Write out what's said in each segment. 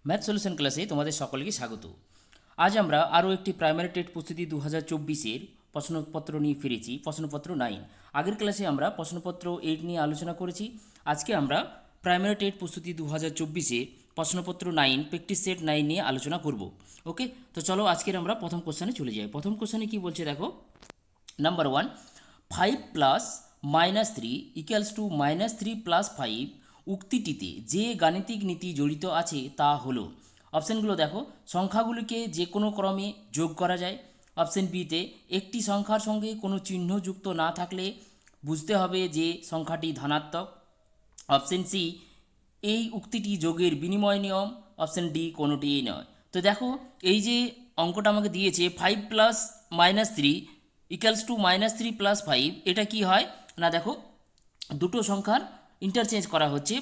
Math solution ক্লাসে তোমাদের সকলকে স্বাগত। আজ আমরা আরও একটি প্রাইমারি টেট প্রস্তুতি 2024-এর প্রশ্নপত্র নিয়ে ফিরেছি, প্রশ্নপত্র 9। আগের ক্লাসে আমরা প্রশ্নপত্র 8 নিয়ে আলোচনা করেছি। আজকে আমরা প্রাইমারি টেট প্রস্তুতি 2024-এ প্রশ্নপত্র 9 প্র্যাকটিস সেট 9 নিয়ে আলোচনা করব। ওকে, তো চলো আজকের আমরা প্রথম কোশ্চেনে চলে যাই। প্রথম কোশ্চেনে কি বলছে দেখো, number 1, 5 plus minus 3 equals to minus 3 plus 5 উক্তিটিতে যে গাণিতিক নীতি জড়িত আছে তা হলো। অপশানগুলো দেখো, সংখ্যাগুলিকে যে কোনো ক্রমে যোগ করা যায়। অপশান বিতে একটি সংখ্যার সঙ্গে কোনো চিহ্ন যুক্ত না থাকলে বুঝতে হবে যে সংখ্যাটি ধনাত্মক। অপশান সি, এই উক্তিটি যোগের বিনিময় নিয়ম। অপশান ডি, কোনোটিই নয়। তো দেখো, এই যে অঙ্কটা আমাকে দিয়েছে 5 plus minus 3 equals to minus 3 plus 5, এটা কি হয় না, দেখো দুটো সংখ্যার ইন্টারচেঞ্জ করা হচ্ছে।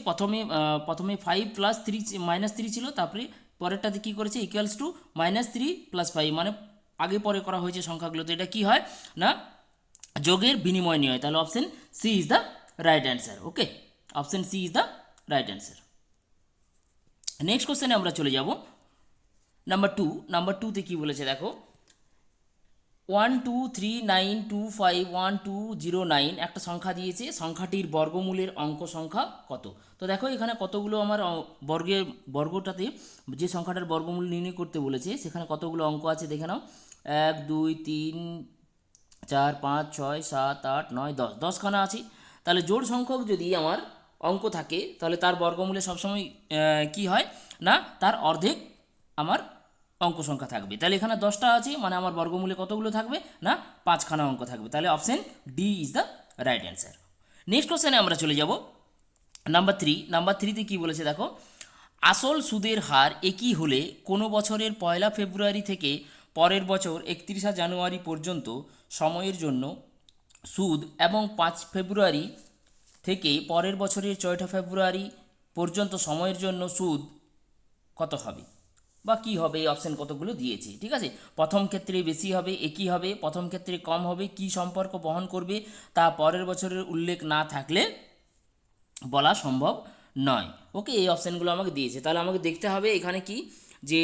প্রথমে 5 প্লাস 3 মাইনাস 3 ছিল, তারপরে পরেরটাতে কী করেছে, ইকুয়ালস টু মাইনাস 3 প্লাস 5, মানে আগে পরে করা হয়েছে সংখ্যাগুলো। তো এটা কি হয় না, যোগের বিনিময় নিয়ম। তাহলে option C is the right answer. Okay, option C is the right answer. Next কোশ্চেনে আমরা চলে যাব নাম্বার টুতে কী বলেছে দেখো, 12392512009 একটা সংখ্যা দিয়েছে, সংখ্যাটির বর্গমূলের অঙ্ক সংখ্যা কত। তো দেখো এখানে কতগুলো আমার বর্গটাতে যে সংখ্যাটার বর্গমূল নির্ণয় করতে বলেছে সেখানে কতগুলো অঙ্ক আছে দেখে নাও। 1 2 3 4 5 6 7 8 9 10, 10খানা আছে। তাহলে জোড় সংখ্যক যদি আমার অঙ্ক থাকে তাহলে তার বর্গমূলে সবসময় কি হয় না, তার অর্ধেক আমার অঙ্ক সংখ্যা থাকবে। তাহলে এখানে 10টা আছে, মানে আমার বর্গমূলে কতগুলো থাকবে না, 5খানা অঙ্ক থাকবে। তাহলে option D is the right answer. Next কোশ্চেনে আমরা চলে যাব নাম্বার থ্রিতে কী বলেছে দেখো, আসল সুদের হার একই হলে কোনো বছরের 1 ফেব্রুয়ারি থেকে পরের বছর 31 জানুয়ারি পর্যন্ত সময়ের জন্য সুদ এবং 5 ফেব্রুয়ারি থেকে পরের বছরের 4 ফেব্রুয়ারি পর্যন্ত সময়ের জন্য সুদ কত হবে বা কী হবে। এই অপশান কতগুলো দিয়েছে, ঠিক আছে। প্রথম ক্ষেত্রে বেশি হবে, একই হবে, প্রথম ক্ষেত্রে কম হবে, কি সম্পর্ক বহন করবে তা পরের বছরের উল্লেখ না থাকলে বলা সম্ভব নয়। ওকে, এই অপশানগুলো আমাকে দিয়েছে। তাহলে আমাকে দেখতে হবে এখানে কি, যে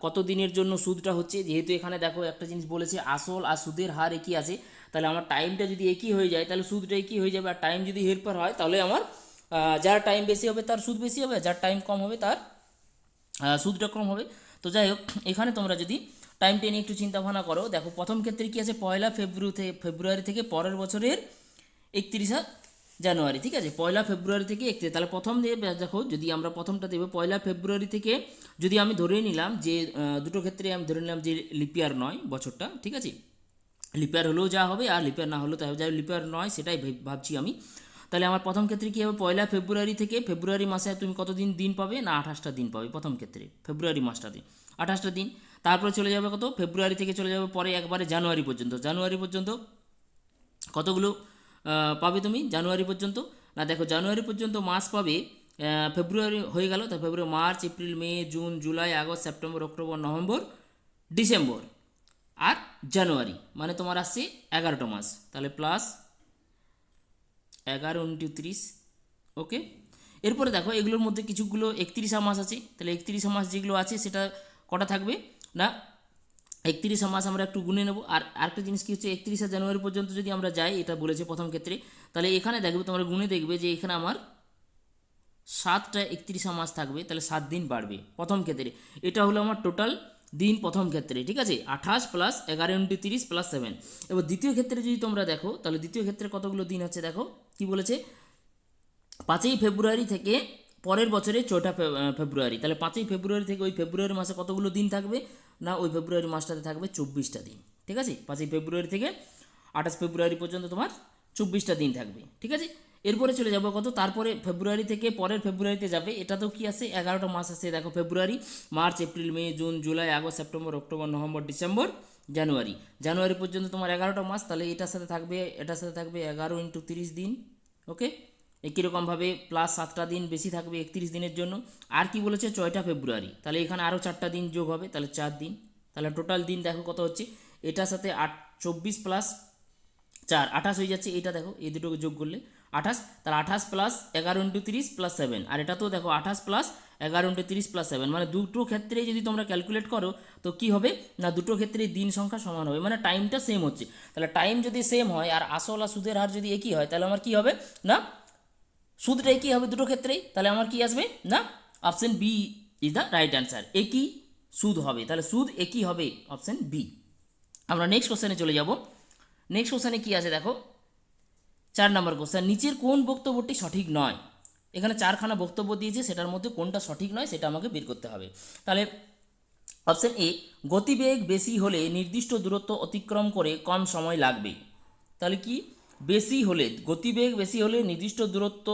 কত দিনের জন্য সুদটা হচ্ছে। যেহেতু এখানে দেখো একটা জিনিস বলেছে, আসল আর সুদের হার একই আছে, তাহলে আমার টাইমটা যদি একই হয়ে যায় তাহলে সুদটা একই হয়ে যাবে। আর টাইম যদি হেরপার হয় তাহলে আমার যার টাইম বেশি হবে তার সুদ বেশি হবে, যার টাইম কম হবে তার সুদটা কম হবে। তো যাই হোক, এখানে তোমরা যদি টাইমটা নিয়ে একটু চিন্তা ভাবনা করো, দেখো প্রথম ক্ষেত্রে কি আছে, 1 ফেব্রুয়ারি থেকে পরের বছরের 31 জানুয়ারি, ঠিক আছে। 1 ফেব্রুয়ারি থেকে 31, তাহলে প্রথম দিয়ে দেখো, যদি আমরা প্রথমটা দেবো 1 ফেব্রুয়ারি থেকে, যদি আমি ধরে নিলাম যে দুটো ক্ষেত্রে আমি ধরে নিলাম যে লিপিয়ার নয় বছরটা, ঠিক আছে। লিপিয়ার হলেও যা হবে আর লিপিয়ার না হলেও তাই হবে, যা লিপিয়ার নয় সেটাই ভাবছি আমি। তাহলে আমার প্রথম ক্ষেত্রে কী হবে, 1 ফেব্রুয়ারি থেকে ফেব্রুয়ারি মাসে তুমি কতদিন দিন পাবে না, 28টা দিন পাবে প্রথম ক্ষেত্রে, ফেব্রুয়ারি মাসটাতে 28টা দিন। তারপরে চলে যাবে কত, ফেব্রুয়ারি থেকে চলে যাবে পরে একবারে জানুয়ারি পর্যন্ত কতগুলো পাবে তুমি জানুয়ারি পর্যন্ত না, দেখো জানুয়ারি পর্যন্ত মাস পাবে। ফেব্রুয়ারি হয়ে গেল, তো February, March, April, May, June, July, August, September, October, November, December আর জানুয়ারি, মানে তোমার আসছে 11টা মাস। তাহলে প্লাস 11 × 30। ওকে, এরপরে দেখো এগুলোর মধ্যে কিছুগুলো 31 মাস আছে, তাহলে 31 মাস যেগুলো আছে সেটা কটা থাকবে না, 31 মাস আমরা একটু গুনে নেব। আর আরেকটা জিনিস কি হচ্ছে, 31 জানুয়ারি পর্যন্ত যদি আমরা যাই, এটা বলেছে প্রথম ক্ষেত্রে, তাহলে এখানে দেখবে তোমরা গুনে দেখবে যে এখানে আমার 7টা 31 মাস থাকবে, তাহলে 7 দিন বাড়বে প্রথম ক্ষেত্রে। এটা হলো আমার টোটাল দিন প্রথম ক্ষেত্রে, ঠিক আছে। 28 প্লাস 11 × 30 প্লাস 7। এবার দ্বিতীয় ক্ষেত্রে যদি তোমরা দেখো, তাহলে দ্বিতীয় ক্ষেত্রে কতগুলো দিন হচ্ছে দেখো, কি বলেছে, 5 ফেব্রুয়ারি থেকে পরের বছরে 4 ফেব্রুয়ারি, তাহলে 5 ফেব্রুয়ারি থেকে ওই ফেব্রুয়ারি মাসে কতগুলো দিন থাকবে না, ওই ফেব্রুয়ারি মাসটাতে থাকবে 24টা দিন, ঠিক আছে। 5 ফেব্রুয়ারি থেকে 28 ফেব্রুয়ারি পর্যন্ত তোমার 24টা দিন থাকবে, ঠিক আছে। এরপরে চলে যাবো কত, তারপরে ফেব্রুয়ারি থেকে পরের ফেব্রুয়ারিতে যাবে, এটা তো কি আছে, 11টা মাস আছে দেখো, February, March, April, May, June, July, August, September, October, November, December, January পর্যন্ত তোমার 11টা মাস। তাহলে এটার সাথে থাকবে 11 × 30 দিন। ওকে, একই রকমভাবে প্লাস 7টা দিন বেশি থাকবে 31 দিনের জন্য। আর কি বলেছে, 4 ফেব্রুয়ারি, তাহলে এখানে আরও 4টা দিন যোগ হবে, তাহলে 4 দিন। তাহলে টোটাল দিন দেখো কত হচ্ছে, এটার সাথে 24 প্লাস 4 28 হয়ে যাচ্ছে, এটা দেখো এই দুটোকে যোগ করলে 28, তাহলে 28 প্লাস 11 × 30 প্লাস 7, আর এটা তো দেখো 28 প্লাস 11 × 30 + 7 মানে দুটো ক্ষেত্রেই যদি তোমরা ক্যালকুলেট করো তো কি হবে না দুটো ক্ষেত্রেই দিন সংখ্যা সমান হবে, মানে টাইমটা সেম হচ্ছে। তাহলে টাইম যদি সেম হয় আর আসল আর সুদের হার যদি একই হয় তাহলে আমার কি হবে না সুদটা একই হবে দুটো ক্ষেত্রেই, তাহলে আমার কি আসবে না option B is the right answer, একই সুদ হবে, তাহলে সুদ একই হবে, অপশন বি। আমরা নেক্সট কোশ্চেনে চলে যাব। নেক্সট কোশ্চেনে কি আছে দেখো, 4 নম্বর কোশ্চেন, নিচের কোন বক্তব্যটি সঠিক নয়? এখানে 4খানা বক্তব্য দিয়েছে, সেটার মধ্যে কোনটা সঠিক নয় সেটা আমাকে বের করতে হবে। তাহলে অপশন এ, গতিবেগ বেশি হলে নির্দিষ্ট দূরত্ব অতিক্রম করে কম সময় লাগবে। তাহলে কি বেশি হলে, গতিবেগ বেশি হলে নির্দিষ্ট দূরত্ব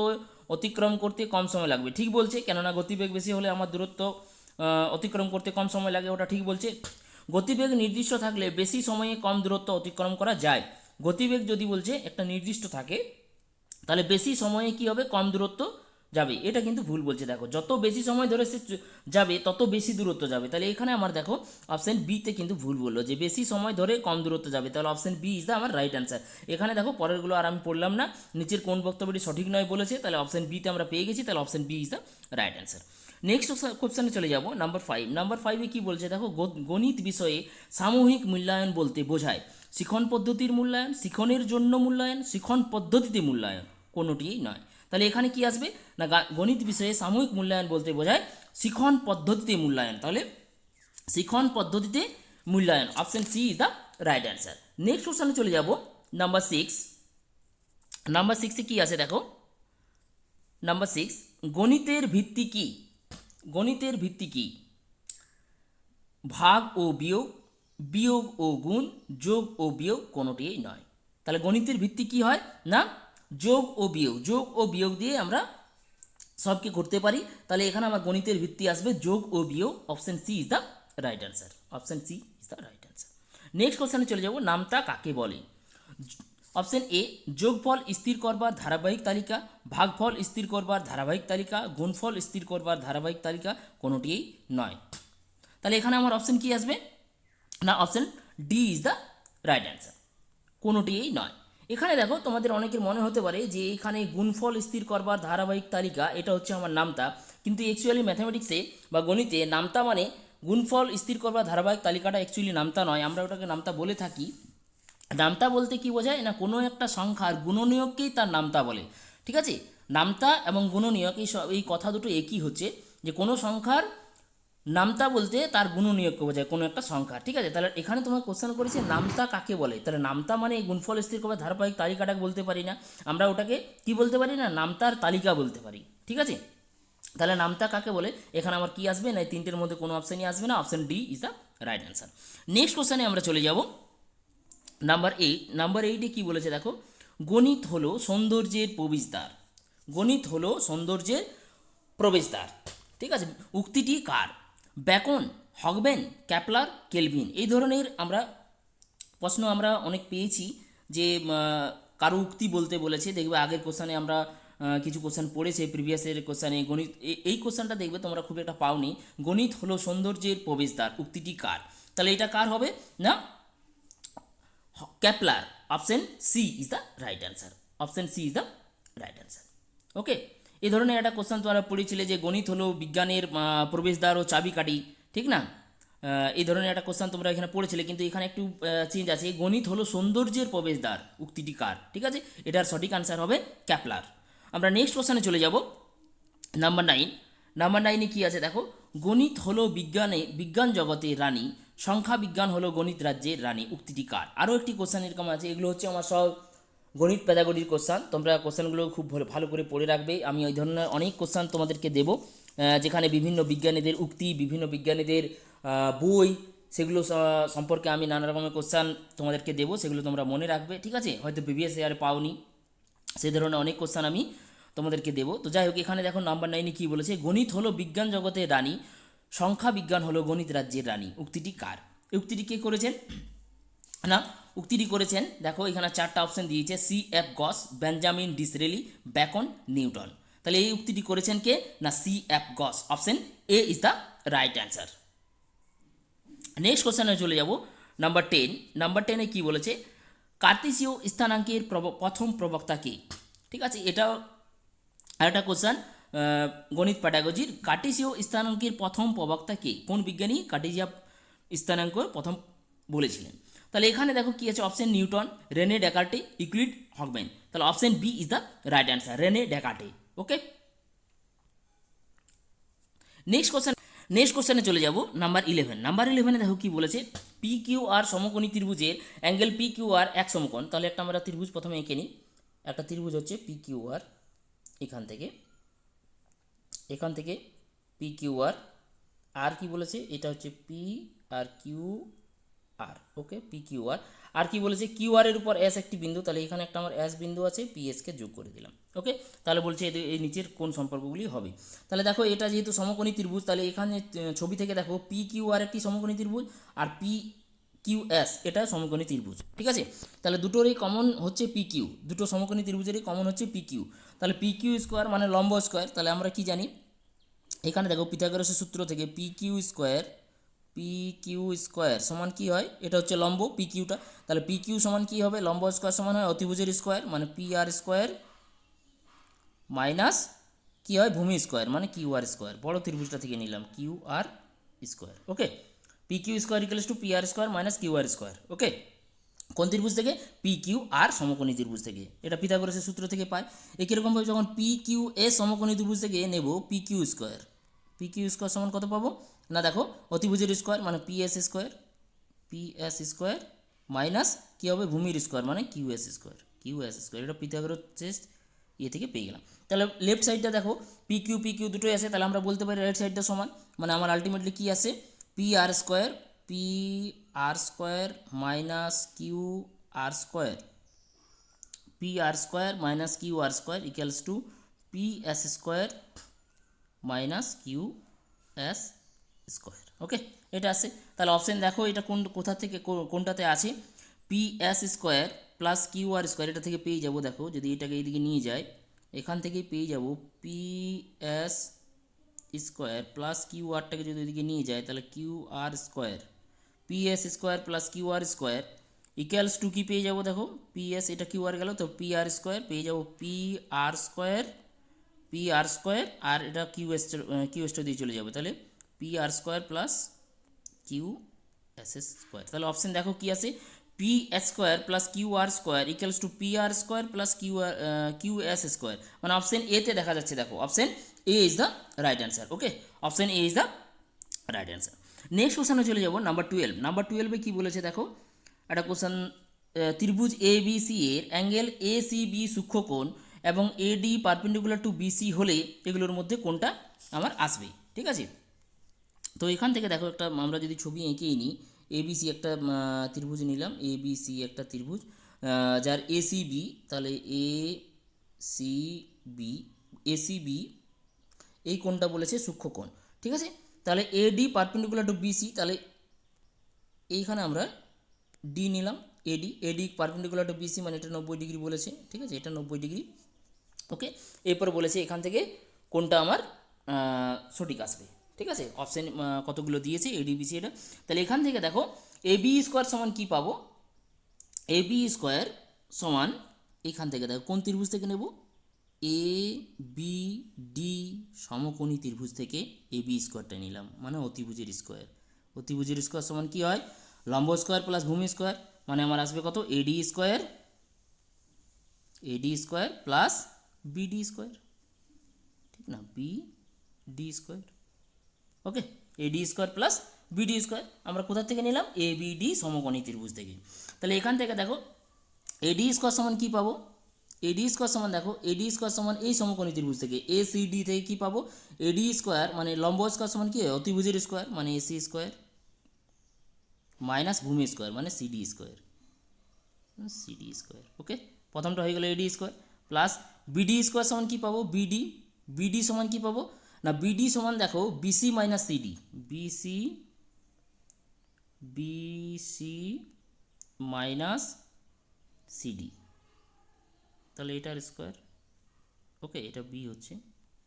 অতিক্রম করতে কম সময় লাগবে, ঠিক বলছে, কেননা গতিবেগ বেশি হলে আমার দূরত্ব অতিক্রম করতে কম সময় লাগে, ওটা ঠিক বলছে। গতিবেগ নির্দিষ্ট থাকলে বেশি সময়ে কম দূরত্ব অতিক্রম করা যায়। গতিবেগ যদি বলছে একটা নির্দিষ্ট থাকে তাহলে বেশি সময়ে কি হবে কম দূরত্ব যাবে, এটা কিন্তু ভুল বলছে। দেখো যত বেশি সময় ধরে সে যাবে তত বেশি দূরত্ব যাবে, তাহলে এখানে আমার দেখো অপশন বিতে কিন্তু ভুল বললো যে বেশি সময় ধরে কম দূরত্ব যাবে, তাহলে অপশন বি ইজ দ্য আমার রাইট অ্যান্সার। এখানে দেখো পরেরগুলো আর আমি পড়লাম না, নিচের কোন বক্তব্যটি সঠিক নয় বলেছে, তাহলে অপশন বিতে আমরা পেয়ে গেছি, তাহলে option B is the right answer. Next কোশ্চেনে চলে যাব, নাম্বার 5। নাম্বার 5-এ কী বলছে দেখো, গণিত বিষয়ে সামূহিক মূল্যায়ন বলতে বোঝায় শিখন পদ্ধতির মূল্যায়ন, শিখনের জন্য মূল্যায়ন, শিখন পদ্ধতিতে মূল্যায়ন, কোনোটিই নয়। তাহলে এখানে কি আসবে না গণিত বিষয়ে সামূহিক মূল্যায়ন বলতে বোঝায় শিখন পদ্ধতিতে মূল্যায়ন, তাহলে শিখন পদ্ধতিতে মূল্যায়ন, option C is the right answer. Next কোশ্চেনে চলে যাব, নাম্বার 6। নাম্বার 6-এ কী আছে দেখো, নাম্বার 6, গণিতের ভিত্তি কি? গণিতের ভিত্তি কি? ভাগ ও বিয়োগ, বিয়োগ ও গুণ, যোগ ও বিয়োগ, কোনোটিই নয়। তাহলে গণিতের ভিত্তি কি হয় না যোগ ও বিয়োগ, যোগ ও বিয়োগ দিয়ে আমরা সবকে করতে পারি, তাহলে এখানে আমার গণিতের ভিত্তি আসবে যোগ ও বিয়োগ, option C is the right answer, option C is the right answer. Next কোশ্চেনে চলে যাব, নামতা কাকে বলে? অপশন এ, যোগফল স্থির করবার ধারাবাহিক তালিকা, ভাগফল স্থির করবার ধারাবাহিক তালিকা, গুণফল স্থির করবার ধারাবাহিক তালিকা, কোনোটিই নয়। তাহলে এখানে আমার অপশন কি আসবে না option D is the right answer, কোনোটিই নয়। এখানে দেখো তোমাদের অনেকের মনে হতে পারে যে এখানে গুণফল স্থির করবার ধারাবাহিক তালিকা এটা হচ্ছে আমার নামতা, কিন্তু অ্যাকচুয়ালি ম্যাথামেটিক্সে বা গণিতে নামতা মানে গুণফল স্থির করবার ধারাবাহিক তালিকাটা অ্যাকচুয়ালি নামতা নয়, আমরা ওটাকে নামতা বলে থাকি। নামতা বলতে কি বোঝায় না কোনো একটা সংখ্যার গুণনীয়ককেই তার নামতা বলে, ঠিক আছে। নামতা এবং গুণনীয়ক এই কথা দুটো একই হচ্ছে, যে কোনো সংখ্যার নামতা বলতে তার গুণনীয়ককে বোঝায় কোনো একটা সংখ্যা, ঠিক আছে। তাহলে এখানে তোমার কোশ্চেন করেছে নামতা কাকে বলে, তাহলে নামতা মানে এই গুণফল স্থির করবার ধারাবাহিক তালিকাটাকে বলতে পারি না, আমরা ওটাকে কি বলতে পারি না নামতার তালিকা বলতে পারি, ঠিক আছে। তাহলে নামতা কাকে বলে, এখানে আমার কি আসবে না এই তিনটের মধ্যে কোনো অপশানই আসবে না, option D is the right answer. Next কোশ্চেনে আমরা চলে যাব, নাম্বার 8। নাম্বার 8-এ কী বলেছে দেখো, গণিত হলো সৌন্দর্যের প্রবেশদ্বার, গণিত হলো সৌন্দর্যের প্রবেশদ্বার, ঠিক আছে। উক্তিটি কার? ব্যাকন, হগবেন, ক্যাপলার, কেলভিন, এই ধরনের আমরা প্রশ্ন আমরা অনেক পেয়েছি যে কারো উক্তি বলতে বলেছে, দেখবে আগের কোশ্চানে আমরা কিছু কোশ্চেন পড়েছে প্রিভিয়াসের কোশ্চানে গণিত, এই কোশ্চেনটা দেখবে তোমরা খুব একটা পাওনি, গণিত হলো সৌন্দর্যের প্রবেশদ্বার, উক্তিটি কার? তাহলে এটা কার হবে না Kepler, option C is the right answer, option C is the right answer. Okay, এই ধরনের একটা কোশ্চেন তোমরা পড়েছিলে যে গণিত হলো বিজ্ঞানের প্রবেশদ্বার ও চাবিকাঠি, ঠিক না, এই ধরনের একটা কোশ্চেন তোমরা এখানে পড়েছিলে, কিন্তু এখানে একটু চেঞ্জ আছে, গণিত হলো সৌন্দর্যের প্রবেশদ্বার, উক্তিটি কার? ঠিক আছে, এটার সঠিক আনসার হবে ক্যাপলার। আমরা নেক্সট কোশ্চেনে চলে যাব, নাম্বার 9। নাম্বার 9-এ কী আছে দেখো, গণিত হলো বিজ্ঞান জগতের রানী, সংখ্যা বিজ্ঞান হলো গণিত রাজ্যের রানী, উক্তিটি কার? আরও একটি কোশ্চেন এরকম আছে, এগুলো হচ্ছে আমার সব গণিত প্যাদাগোজির কোশ্চেন, তোমরা কোশ্চেনগুলো খুব ভালো করে পড়ে রাখবে, আমি ওই ধরনের অনেক কোশ্চেন তোমাদেরকে দেবো, যেখানে বিভিন্ন বিজ্ঞানীদের উক্তি, বিভিন্ন বিজ্ঞানীদের বই, সেগুলো সম্পর্কে আমি নানা রকমের কোশ্চেন তোমাদেরকে দেবো, সেগুলো তোমরা মনে রাখবে, ঠিক আছে। হয়তো প্রিভিয়াস ইয়ারে পাওনি, সেই ধরনের অনেক কোশ্চেন আমি তোমাদেরকে দেবো। তো যাই হোক, এখানে দেখো নাম্বার 9-এ কী বলেছে, গণিত হলো বিজ্ঞান জগতের রানী, সংখ্যা বিজ্ঞান হলো গণিত রাজ্যের রানী, উক্তিটি কার? এই উক্তিটি কে করেছেন না উক্তিটি করেছেন দেখো এখানে 4টা অপশন দিয়েছে, C F Gauss, Benjamin Disraeli, Bacon, Newton. তাহলে এই উক্তিটি করেছেন কে না C F Gauss, option A is the right answer. Next কোশ্চেনে চলে যাব, নাম্বার 10। নাম্বার 10-এ কী বলেছে, কার্তেশীয় স্থানাঙ্কের প্রথম প্রবক্তা কে? ঠিক আছে, এটাও আরেকটা কোশ্চেন, গণিত প্যাডাগজির কার্টেসীয় স্থানাঙ্কের প্রথম প্রবক্তা কে? কোন বিজ্ঞানী কার্টেসিয়া স্থানাঙ্ক প্রথম বলেছিলেন? তাহলে এখানে দেখো কি আছে, option Newton, René Descartes, Euclid, হকম্যান। তাহলে option B is the right answer, René Descartes. Okay, next কোশ্চেনে চলে যাব নাম্বার 11। নাম্বার 11-এ দেখো কি বলেছে, পি কিউ আর সমকোণী ত্রিভুজের অ্যাঙ্গেল পি কিউ আর এক সমকোণ। তাহলে একটা আমরা ত্রিভুজ প্রথমে এঁকে নিই। একটা ত্রিভুজ হচ্ছে পি কিউ আর, এখান থেকে পি কিউ আর কি বলেছে, এটা হচ্ছে পি আর কিউ আর। ওকে, পি কিউ আর কি বলেছে, কিউ আর এর উপর এস একটি বিন্দু। তাহলে এখানে একটা আমার এস বিন্দু আছে, পি এসকে যোগ করে দিলাম। ওকে, তাহলে বলছে এই নিচের কোন সম্পর্কগুলি হবে। তাহলে দেখো এটা যেহেতু সমকোণী ত্রিভুজ, তাহলে এখানে ছবি থেকে দেখো পি কিউ আর একটি সমকোণী ত্রিভুজ, আর পি কিউ এস এটা সমকোণী ত্রিভুজ। ঠিক আছে, তাহলে দুটোরই কমন হচ্ছে পি কিউ, দুটো সমকোণী ত্রিভুজেরই কমন হচ্ছে পি কিউ। তাহলে পি কিউ স্কোয়ার মানে লম্ব স্কোয়ার। তাহলে আমরা কি জানি, এখানে দেখো পিথাগোরাসের সূত্র থেকে পি কিউ স্কোয়ার সমান কি হয়, এটা হচ্ছে লম্ব পি কিউটা। তাহলে পি কিউ সমান কি হবে, লম্ব স্কোয়ার সমান হয় অতিভুজের স্কোয়ার মানে পি আর স্কোয়ার, মাইনাস কি হয় ভূমি স্কোয়ার মানে কিউ আর স্কোয়ার। বড় ত্রিভুজটা থেকে নিলাম Q R square. Okay, P Q square equals to P R square minus Q R square. Okay, কোন ত্রিভুজ থেকে, পি কিউ আর সমকোণী ত্রিভুজ থেকে। এটা পিথাগোরাসের সূত্র থেকে পায়। একই রকমভাবে যখন পি কিউ এস সমকোণী ত্রিভুজ থেকে নেব পি কিউ স্কোয়ার সমান কত পাবো না, দেখো অতিভুজের স্কোয়ার মানে পি এস স্কোয়ার মাইনাস কী হবে ভূমির স্কোয়ার মানে কিউ এস স্কোয়ার। এটা পিথাগোরাসের থেকে পেয়ে গেলাম। তাহলে লেফট সাইডটা দেখো পি কিউ দুটোই আছে, তাহলে আমরা বলতে পারি রাইট সাইডটা সমান, মানে আমার আলটিমেটলি কী আসে, P R square minus Q R square minus Q R square equals to P S square minus Q S square. Okay, এটা আছে। তাহলে অপশান দেখো এটা কোথা থেকে কোনটাতে আছে, P S square plus Q R square, এটা থেকে পেয়ে যাবো। দেখো যদি এটাকে এইদিকে নিয়ে যায়, এখান থেকেই পেয়ে যাব P S square plus Q আরটাকে যদি ওইদিকে নিয়ে যায়, তাহলে Q R square P S square plus Q R square equals to কী পেয়ে যাবো, দেখো পি এস এটা কিউ আর গেল, তো পি আর স্কোয়ার পেয়ে যাবো পি আর স্কোয়ার আর এটা কিউ এসটা দিয়ে চলে যাবে। তাহলে P R square plus Q S square. তাহলে অপশান দেখো কি আছে, P S square plus Q R square equals to P R square plus Q S square. মানে অপশান এতে দেখা যাচ্ছে, দেখো option A is the right answer. Okay, option A is the right answer. Next কোশ্চেনে চলে যাব number 12। Number 12-এ কী বলেছে দেখো, একটা কোশ্চেন, ত্রিভুজ এ বি সি এর অ্যাঙ্গেল এ সি বি সূক্ষ্মকোণ এবং এডি পারপেন্ডিকুলার টু বিসি হলে এগুলোর মধ্যে কোনটা আমার আসবে। ঠিক আছে, তো এখান থেকে দেখো একটা আমরা যদি ছবি এঁকেই নিই, এবিসি একটা ত্রিভুজ নিলাম, এবিসি একটা ত্রিভুজ যার এসিবি, তাহলে এসিবি এই কোণটা বলেছে সূক্ষ্মকোণ। ঠিক আছে, তাহলে এডি পারপেন্ডিকুলার টু বিসি, তাহলে এইখানে আমরা ডি নিলাম, এডি পারপেন্ডিকুলার টু বিসি মানে এটা 90 ডিগ্রি বলেছে। ঠিক আছে, এটা 90 ডিগ্রি। ওকে, এরপর বলেছে এখান থেকে কোনটা আমার সঠিক আসবে। ঠিক আছে, অপশান কতগুলো দিয়েছে এডিবিসি এটা। তাহলে এখান থেকে দেখো এবি স্কোয়ার সমান কী পাবো, এবি স্কোয়ার সমান এখান থেকে দেখো কোন ত্রিভুজ থেকে নেব, এ বি ডি সমকোণী ত্রিভুজ থেকে এবি স্কোয়ারটা নিলাম মানে অতিভুজের স্কোয়ার সমান কী হয়, লম্ব স্কোয়ার প্লাস ভূমি স্কোয়ার, মানে আমার আসবে কত, AD square plus BD square. ঠিক না, BD square. Okay, AD square plus BD square আমরা কোথা থেকে নিলাম, এ বিডি সমকোণী ত্রিভুজ থেকে। তাহলে এখান থেকে দেখো এডি স্কোয়ার সমান কী পাবো, এডি স্কোয়ার সমান দেখো এডি স্কোয়ার সমান এই সমকোণী ত্রিভুজ থেকে এ সি ডি থেকে কী পাবো, এডি স্কোয়ার মানে লম্ব স্কোয়ার সমান কি অতিভুজের স্কোয়ার মানে এসি স্কোয়ার মাইনাস ভূমি স্কোয়ার মানে সিডি স্কোয়ার। ওকে, প্রথমটা হয়ে গেল এডি স্কোয়ার প্লাস বিডি স্কোয়ার সমান কী পাবো, বিডি সমান কী পাবো না, বিডি সমান দেখো BC minus CD, BC minus CD, তাহলে এটার স্কোয়ার। ওকে, এটা বি হচ্ছে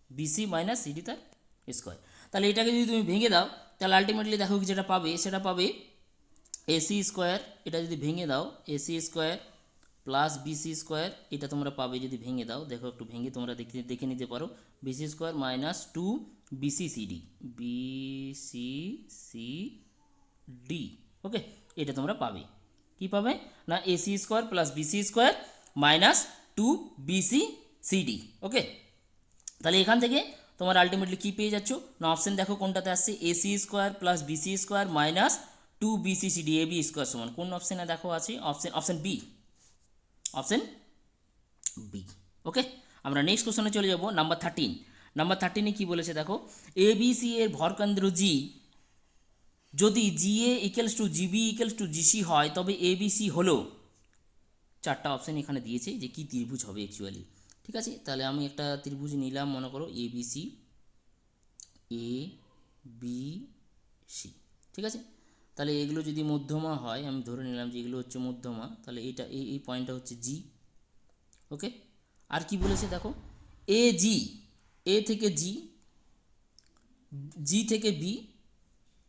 বিসি মাইনাস সিডি তার স্কোয়ার। তাহলে এটাকে যদি তুমি ভেঙে দাও, তাহলে আলটিমেটলি দেখো কি যেটা পাবে সেটা পাবে এসি স্কোয়ার, এটা যদি ভেঙে দাও AC square plus BC square, এটা তোমরা পাবে যদি ভেঙে দাও, দেখো একটু ভেঙে তোমরা দেখে নিতে পারো, BC square minus 2 BCCD, BCCD, okay, এটা তোমরা পাবে। কি পাবে না AC square plus BC square minus 2 BCCD, okay. তাহলে এখান থেকে তোমার আলটিমেটলি কী পেয়ে যাচ্ছ না, অপশন দেখো কোনটাতে আসছে, AC square plus BC square minus 2 BC CD AB square সমান কোন অপশানে দেখো আছে, option B, option B, okay. আমরা নেক্সট কোশ্চেনে চলে যাব, নাম্বার 13। নাম্বার 13-এ কী বলেছে দেখো, এবিসি এর ভরকেন্দ্র জি যদি GA equals to GB equals to GC হয় তবে এবিসি হলো, চারটা অপশান এখানে দিয়েছে যে কী ত্রিভুজ হবে অ্যাকচুয়ালি, ঠিক আছে। তাহলে আমি একটা ত্রিভুজ নিলাম, মনে করো এবিসি, এ বি সি, ঠিক আছে। তাহলে এগুলো যদি মধ্যমা হয়, আমি ধরে নিলাম যে এগুলো হচ্ছে মধ্যমা, তাহলে এটা এই পয়েন্টটা হচ্ছে জি, ওকে। আর কি বলেছে দেখো, এ জি, এ থেকে জি, জি থেকে বি,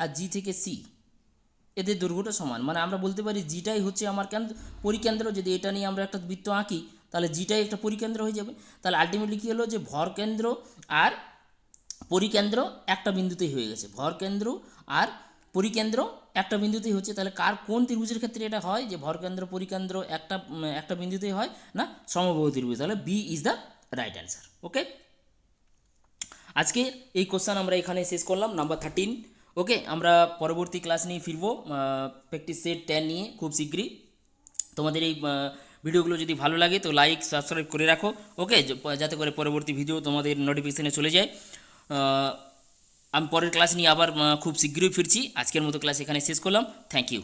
আর জি থেকে সি, এদের দৈর্ঘ্যটা সমান, মানে আমরা বলতে পারি জিটাই হচ্ছে আমার পরিকেন্দ্র। যদি এটা নিয়ে আমরা একটা বৃত্ত আঁকি তাহলে জিটাই একটা পরিকেন্দ্র হয়ে যাবে। তাহলে আলটিমেটলি কী হলো যে ভরকেন্দ্র আর পরিকেন্দ্র একটা বিন্দুতেই হয়ে গেছে, ভরকেন্দ্র আর পরিকেন্দ্র একটা বিন্দুতেই হচ্ছে। তাহলে কোন ত্রিভুজের ক্ষেত্রে এটা হয় যে ভরকেন্দ্র পরিকেন্দ্র একটা বিন্দুতেই হয় না, সমবাহু ত্রিভুজ। তাহলে B is the right answer, okay. আজকে এই কোশ্চেন আমরা এখানে শেষ করলাম, নাম্বার 13, ওকে। আমরা পরবর্তী ক্লাস নিয়ে ফিরবো প্র্যাকটিস সেট 10 নিয়ে খুব শীঘ্রই। তোমাদের এই ভিডিওগুলো যদি ভালো লাগে তো লাইক সাবস্ক্রাইব করে রাখো, ওকে, যাতে করে পরবর্তী ভিডিও তোমাদের নোটিফিকেশানে চলে যায়। আমি পরের ক্লাস নিয়ে আবার খুব শীঘ্রই ফিরছি। আজকের মতো ক্লাস এখানে শেষ করলাম, থ্যাংক ইউ।